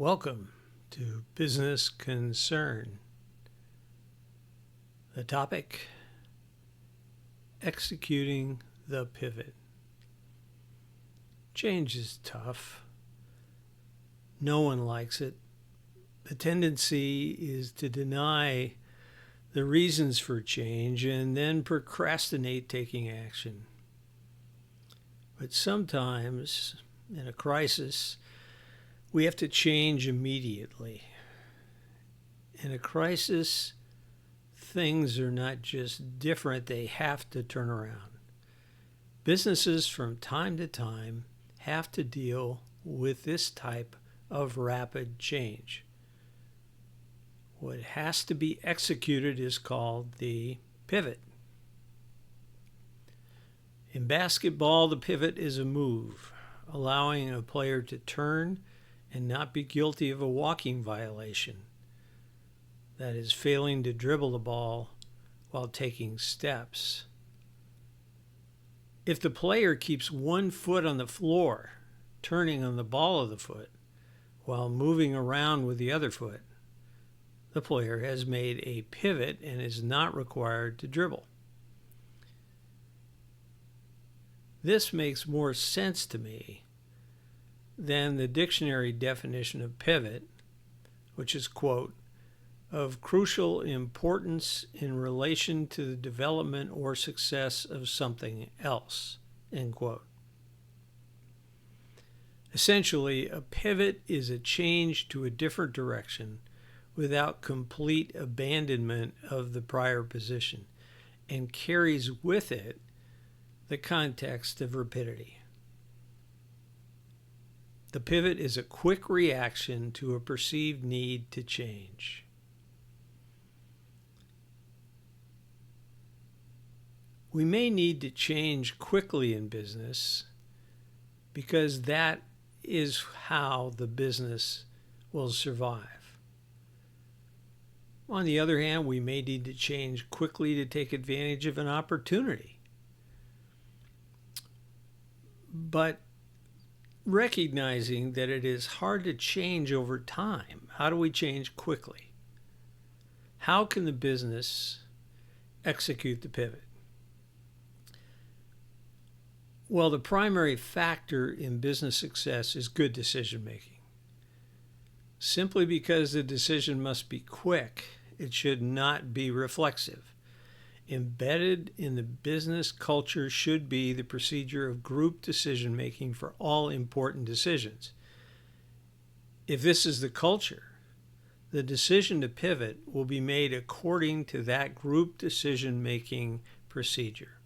Welcome to Business Concern. The topic, executing the pivot. Change is tough. No one likes it. The tendency is to deny the reasons for change and then procrastinate taking action. But sometimes, in a crisis, we have to change immediately. In a crisis, things are not just different, they have to turn around. Businesses from time to time have to deal with this type of rapid change. What has to be executed is called the pivot. In basketball, the pivot is a move, allowing a player to turn and not be guilty of a walking violation. That is, failing to dribble the ball while taking steps. If the player keeps one foot on the floor, turning on the ball of the foot, while moving around with the other foot, the player has made a pivot and is not required to dribble. This makes more sense to me than the dictionary definition of pivot, which is, quote, of crucial importance in relation to the development or success of something else, end quote. Essentially, a pivot is a change to a different direction without complete abandonment of the prior position and carries with it the context of rapidity. The pivot is a quick reaction to a perceived need to change. We may need to change quickly in business because that is how the business will survive. On the other hand, we may need to change quickly to take advantage of an opportunity. But recognizing that it is hard to change over time, how do we change quickly? How can the business execute the pivot? Well, the primary factor in business success is good decision making. Simply because the decision must be quick, it should not be reflexive. Embedded in the business culture should be the procedure of group decision making for all important decisions. If this is the culture, the decision to pivot will be made according to that group decision making procedure.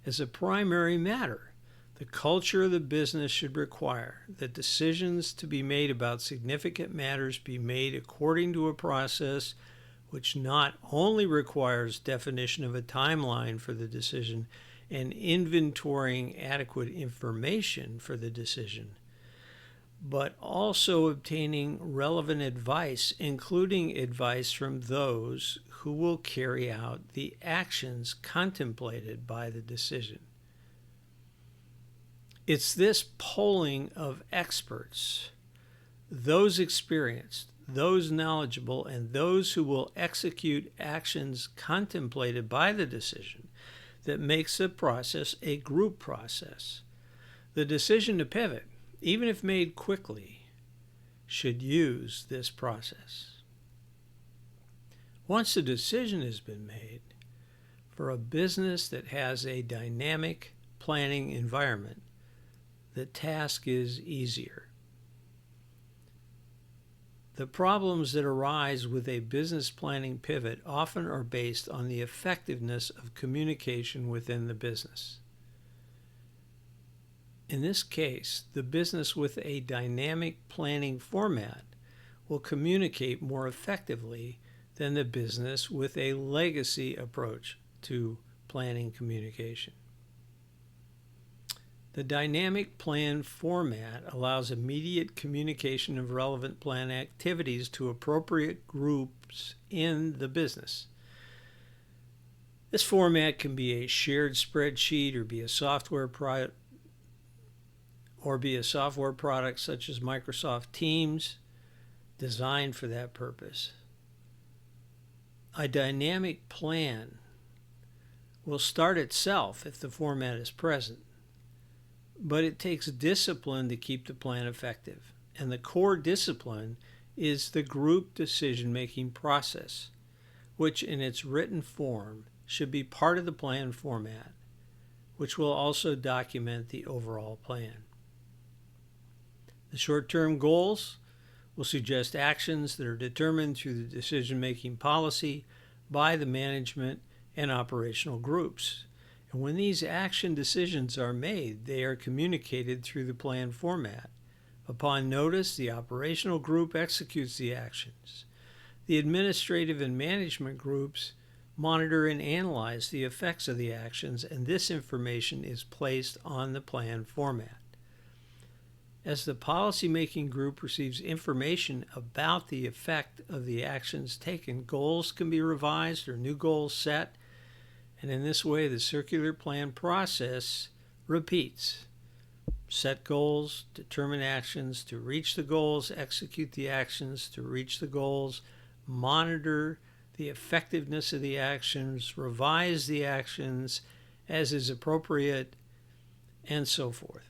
As a primary matter, the culture of the business should require that decisions to be made about significant matters be made according to a process which not only requires definition of a timeline for the decision and inventorying adequate information for the decision, but also obtaining relevant advice, including advice from those who will carry out the actions contemplated by the decision. It's this polling of experts, those experienced, those knowledgeable, and those who will execute actions contemplated by the decision that makes the process a group process. The decision to pivot, even if made quickly, should use this process. Once a decision has been made, for a business that has a dynamic planning environment, the task is easier. The problems that arise with a business planning pivot often are based on the effectiveness of communication within the business. In this case, the business with a dynamic planning format will communicate more effectively than the business with a legacy approach to planning communication. The dynamic plan format allows immediate communication of relevant plan activities to appropriate groups in the business. This format can be a shared spreadsheet or be a software product such as Microsoft Teams, designed for that purpose. A dynamic plan will start itself if the format is present, but it takes discipline to keep the plan effective. And the core discipline is the group decision-making process, which in its written form should be part of the plan format, which will also document the overall plan. The short-term goals will suggest actions that are determined through the decision-making policy by the management and operational groups. And when these action decisions are made, they are communicated through the plan format. Upon notice, the operational group executes the actions. The administrative and management groups monitor and analyze the effects of the actions, and this information is placed on the plan format. As the policymaking group receives information about the effect of the actions taken, goals can be revised or new goals set, and in this way the circular plan process repeats. Set goals, determine actions to reach the goals, execute the actions to reach the goals, monitor the effectiveness of the actions, revise the actions as is appropriate, and so forth.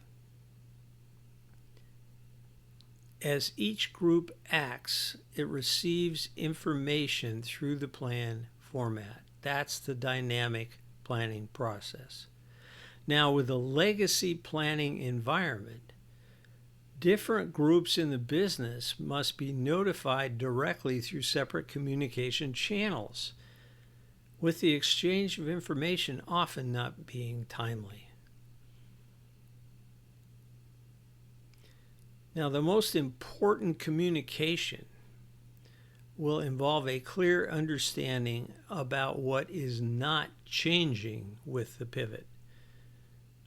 As each group acts, it receives information through the plan format. That's the dynamic planning process. Now, with a legacy planning environment, different groups in the business must be notified directly through separate communication channels, with the exchange of information often not being timely. Now, the most important communication will involve a clear understanding about what is not changing with the pivot.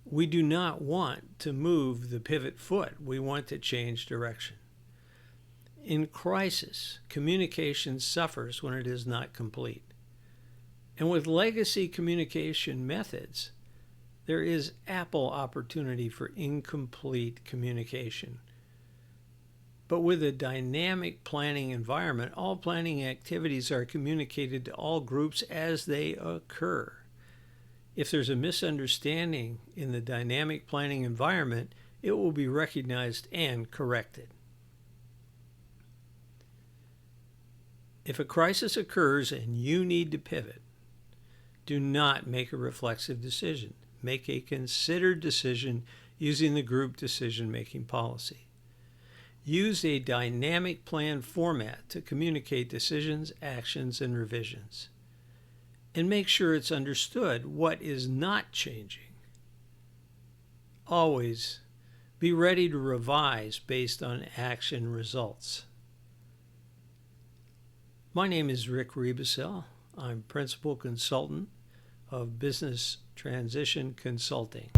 We do not want to move the pivot foot. We want to change direction. In crisis, communication suffers when it is not complete. And with legacy communication methods, there is ample opportunity for incomplete communication. But with a dynamic planning environment, all planning activities are communicated to all groups as they occur. If there's a misunderstanding in the dynamic planning environment, it will be recognized and corrected. If a crisis occurs and you need to pivot, do not make a reflexive decision. Make a considered decision using the group decision-making policy. Use a dynamic plan format to communicate decisions, actions, and revisions. And make sure it's understood what is not changing. Always be ready to revise based on action results. My name is Rick Rebusel. I'm Principal Consultant of Business Transition Consulting.